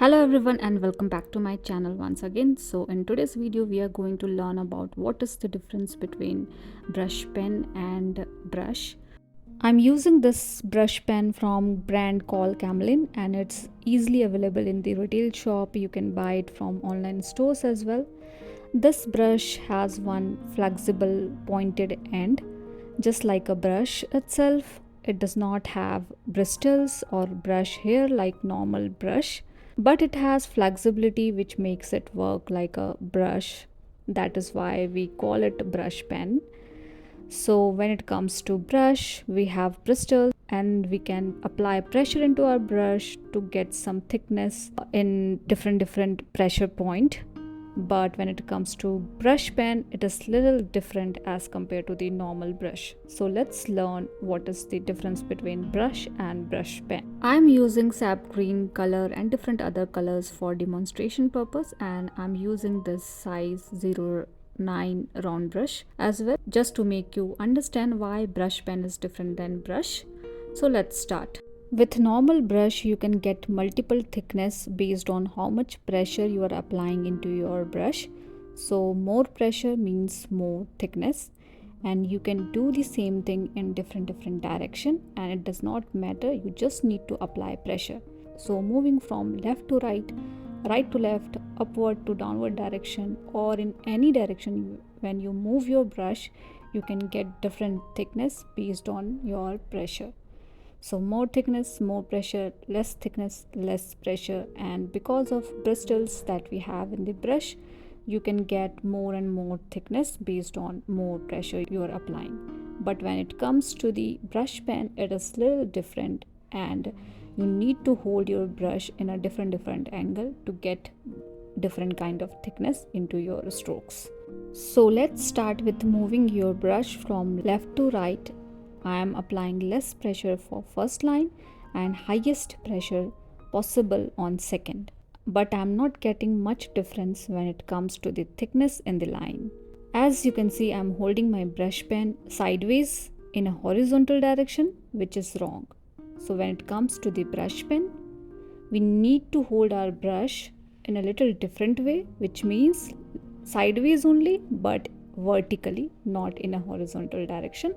Hello everyone and welcome back to my channel once again. So in today's video we are going to learn about what is the difference between brush pen and brush. I'm using this brush pen from brand called Camlin and it's easily available in the retail shop. You can buy it from online stores as well. This brush has one flexible pointed end just like a brush itself. It does not have bristles or brush hair like normal brush, but it has flexibility which makes it work like a brush. That is why we call it brush pen. So when it comes to brush, we have bristles and we can apply pressure into our brush to get some thickness in different pressure point. But when it comes to brush pen, it is little different as compared to the normal brush. So let's learn what is the difference between brush and brush pen. I'm using sap green color and different other colors for demonstration purpose, and I'm using this size 09 round brush as well, just to make you understand why brush pen is different than brush. So let's start. With normal brush, you can get multiple thickness based on how much pressure you are applying into your brush. So more pressure means more thickness, and you can do the same thing in different direction, and it does not matter, you just need to apply pressure. So moving from left to right, right to left, upward to downward direction, or in any direction, when you move your brush, you can get different thickness based on your pressure. So more thickness, more pressure, less thickness, less pressure, and because of bristles that we have in the brush, you can get more and more thickness based on more pressure you are applying. But when it comes to the brush pen, it is little different, and you need to hold your brush in a different angle to get different kind of thickness into your strokes. So let's start with moving your brush from left to right. I am applying less pressure for first line and highest pressure possible on second. But I am not getting much difference when it comes to the thickness in the line. As you can see, I am holding my brush pen sideways in a horizontal direction, which is wrong. So when it comes to the brush pen, we need to hold our brush in a little different way, which means sideways only, but vertically, not in a horizontal direction.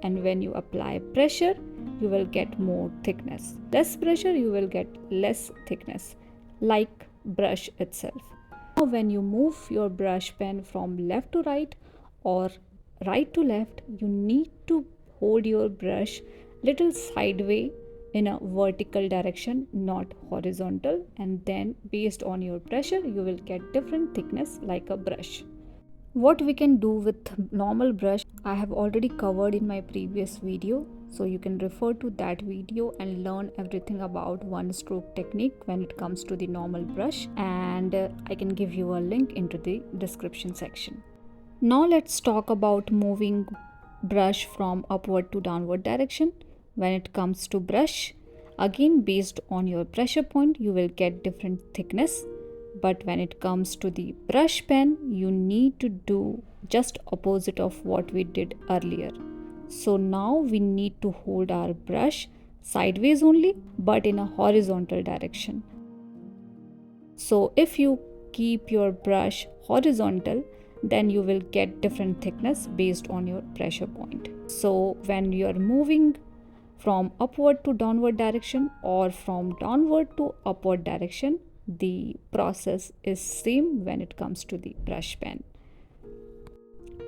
And when you apply pressure, you will get more thickness. Less pressure, you will get less thickness, like brush itself. Now when you move your brush pen from left to right or right to left, you need to hold your brush little sideways in a vertical direction, not horizontal, and then based on your pressure you will get different thickness like a brush. What we can do with normal brush, I have already covered in my previous video, so you can refer to that video and learn everything about one stroke technique when it comes to the normal brush, and I can give you a link into the description section. Now let's talk about moving brush from upward to downward direction. When it comes to brush, again based on your pressure point you will get different thickness. But when it comes to the brush pen, you need to do just opposite of what we did earlier. So now we need to hold our brush sideways only, but in a horizontal direction. So if you keep your brush horizontal, then you will get different thickness based on your pressure point. So when you are moving from upward to downward direction or from downward to upward direction, the process is same when it comes to the brush pen.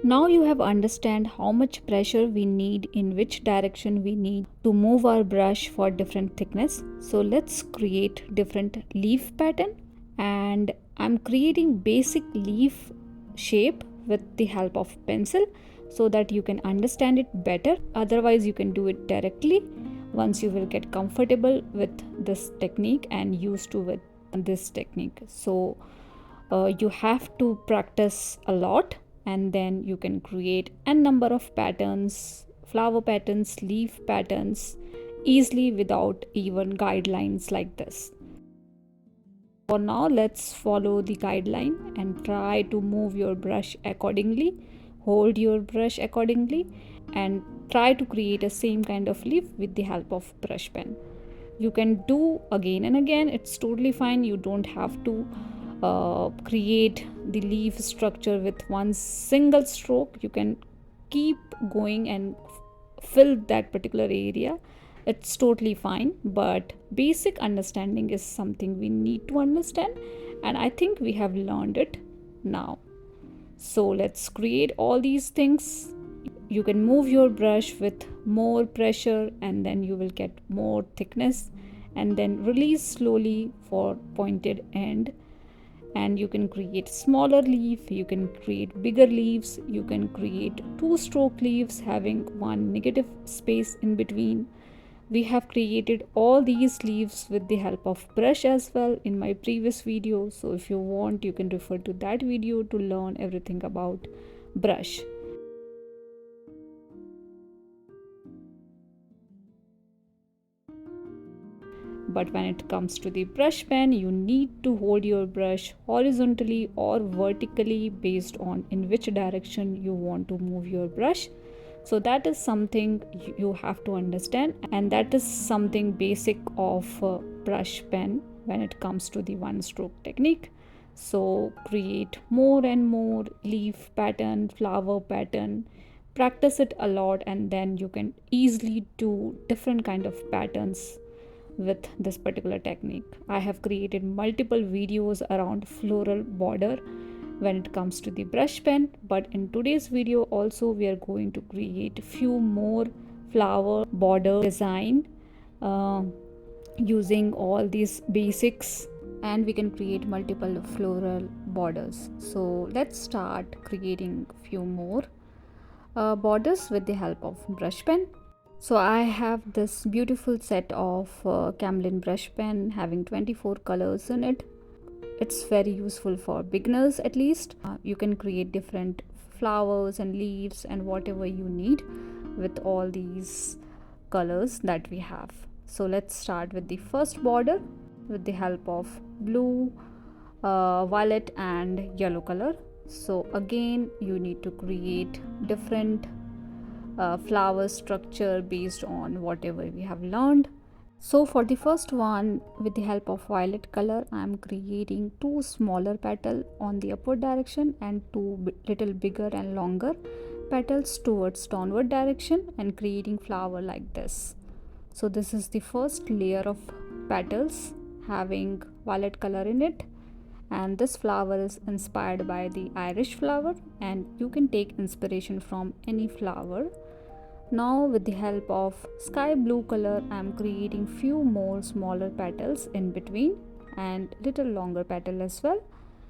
Now you have understand how much pressure we need in which direction we need to move our brush for different thickness. So let's create different leaf pattern, and I'm creating basic leaf shape with the help of pencil so that you can understand it better. Otherwise you can do it directly once you will get comfortable with this technique and used to with this technique. So you have to practice a lot, and then you can create a number of patterns, flower patterns, leaf patterns easily without even guidelines like this. For now, let's follow the guideline and try to move your brush accordingly, hold your brush accordingly, and try to create a same kind of leaf with the help of brush pen. You can do again and again, it's totally fine. You don't have to create the leaf structure with one single stroke. You can keep going and fill that particular area. It's totally fine, but basic understanding is something we need to understand, and I think we have learned it now. So let's create all these things. You can move your brush with more pressure, and then you will get more thickness, and then release slowly for pointed end. And you can create smaller leaf, you can create bigger leaves, you can create two stroke leaves having one negative space in between. We have created all these leaves with the help of brush as well in my previous video, so if you want you can refer to that video to learn everything about brush. But when it comes to the brush pen, you need to hold your brush horizontally or vertically based on in which direction you want to move your brush. So that is something you have to understand, and that is something basic of brush pen when it comes to the one stroke technique. So create more and more leaf pattern, flower pattern, practice it a lot, and then you can easily do different kind of patterns with this particular technique. I have created multiple videos around floral border when it comes to the brush pen, but in today's video also we are going to create few more flower border design uh, using all these basics, and we can create multiple floral borders. So let's start creating few more borders with the help of brush pen. So I have this beautiful set of Camlin brush pen having 24 colors in it. It's very useful for beginners at least. You can create different flowers and leaves and whatever you need with all these colors that we have. So let's start with the first border with the help of blue, violet and yellow color. So again you need to create different flower structure based on whatever we have learned. So for the first one, with the help of violet color, I am creating two smaller petals on the upward direction and two little bigger and longer petals towards downward direction, and creating flower like this. So this is the first layer of petals having violet color in it, and this flower is inspired by the Irish flower, and you can take inspiration from any flower. Now with the help of sky blue color, I am creating few more smaller petals in between and little longer petal as well.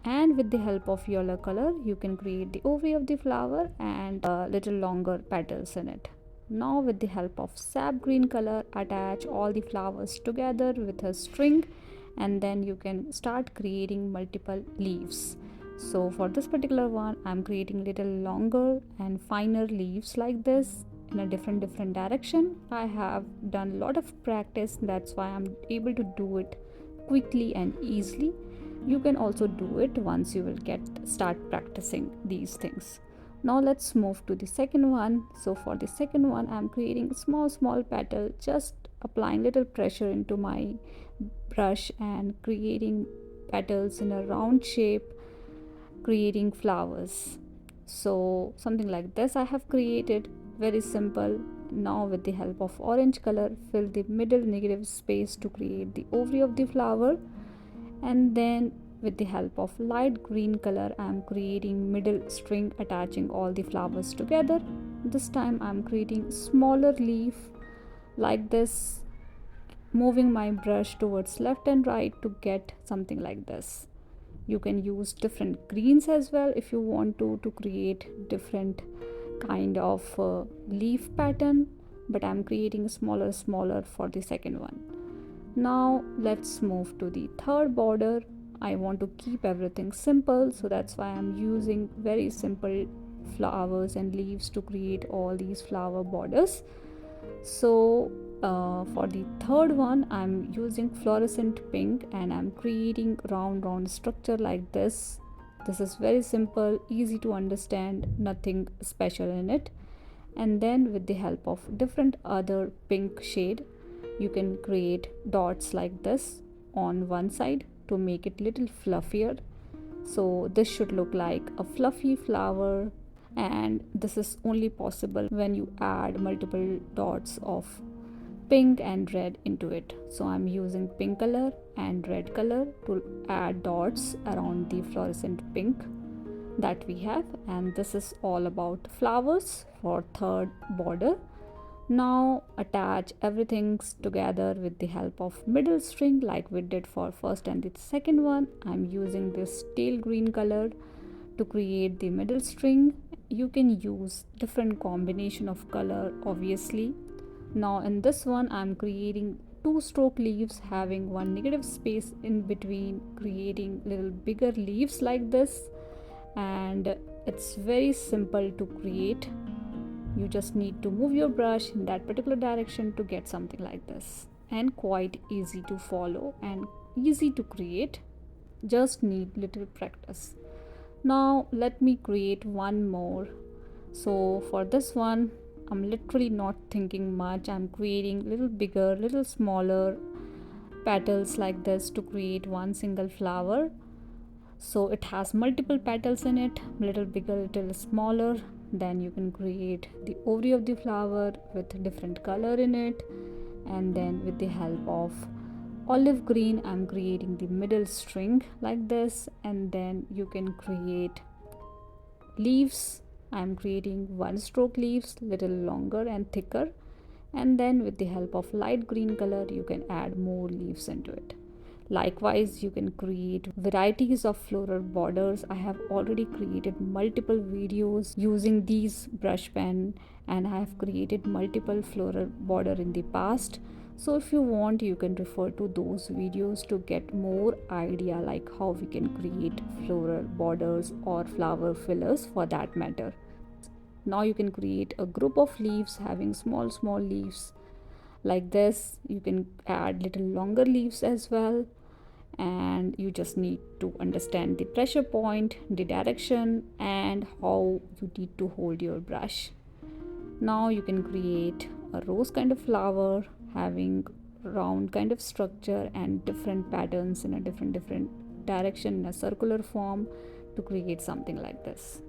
And with the help of yellow color, you can create the ovary of the flower and little longer petals in it. Now with the help of sap green color, attach all the flowers together with a string, and then you can start creating multiple leaves. So for this particular one, I'm creating little longer and finer leaves like this in a different direction. I have done a lot of practice, that's why I'm able to do it quickly and easily. You can also do it once you will start practicing these things. Now let's move to the second one. So for the second one, I'm creating small petal, just applying little pressure into my brush and creating petals in a round shape, creating flowers. So something like this I have created, very simple. Now with the help of orange color, fill the middle negative space to create the ovary of the flower, and then with the help of light green color, I am creating middle string, attaching all the flowers together. This time I am creating smaller leaf like this, moving my brush towards left and right to get something like this. You can use different greens as well if you want to create different kind of leaf pattern, but I'm creating smaller for the second one. Now let's move to the third border. I want to keep everything simple, so that's why I'm using very simple flowers and leaves to create all these flower borders. So for the third one, I'm using fluorescent pink and I'm creating round structure like this. This is very simple, easy to understand, nothing special in it. And then with the help of different other pink shade, you can create dots like this on one side to make it little fluffier. So this should look like a fluffy flower, and this is only possible when you add multiple dots of pink and red into it. So I'm using pink color and red color to add dots around the fluorescent pink that we have. And this is all about flowers for third border. Now attach everything together with the help of middle string like we did for first and the second one. I'm using this teal green color to create the middle string. You can use different combination of color obviously. Now in this one I'm creating two stroke leaves having one negative space in between, creating little bigger leaves like this. And it's very simple to create. You just need to move your brush in that particular direction to get something like this, and quite easy to follow and easy to create. Just need little practice. Now let me create one more. So for this one I'm literally not thinking much. I'm creating little bigger, little smaller petals like this to create one single flower. So it has multiple petals in it, little bigger, little smaller. Then you can create the ovary of the flower with different color in it. And then with the help of olive green I'm creating the middle string like this. And then you can create leaves. I'm creating one stroke leaves, little longer and thicker. And then with the help of light green color you can add more leaves into it. Likewise, you can create varieties of floral borders. I have already created multiple videos using these brush pen, and I have created multiple floral border in the past. So if you want, you can refer to those videos to get more idea like how we can create floral borders or flower fillers for that matter. Now you can create a group of leaves having small leaves like this. You can add little longer leaves as well, and you just need to understand the pressure point, the direction, and how you need to hold your brush. Now you can create a rose kind of flower having round kind of structure and different patterns in a different direction in a circular form to create something like this.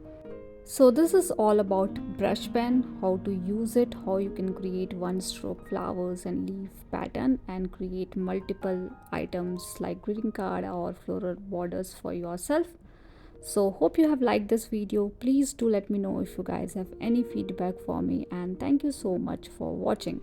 So this is all about brush pen, how to use it, how you can create one stroke flowers and leaf pattern and create multiple items like greeting card or floral borders for yourself. So hope you have liked this video. Please do let me know if you guys have any feedback for me, and thank you so much for watching.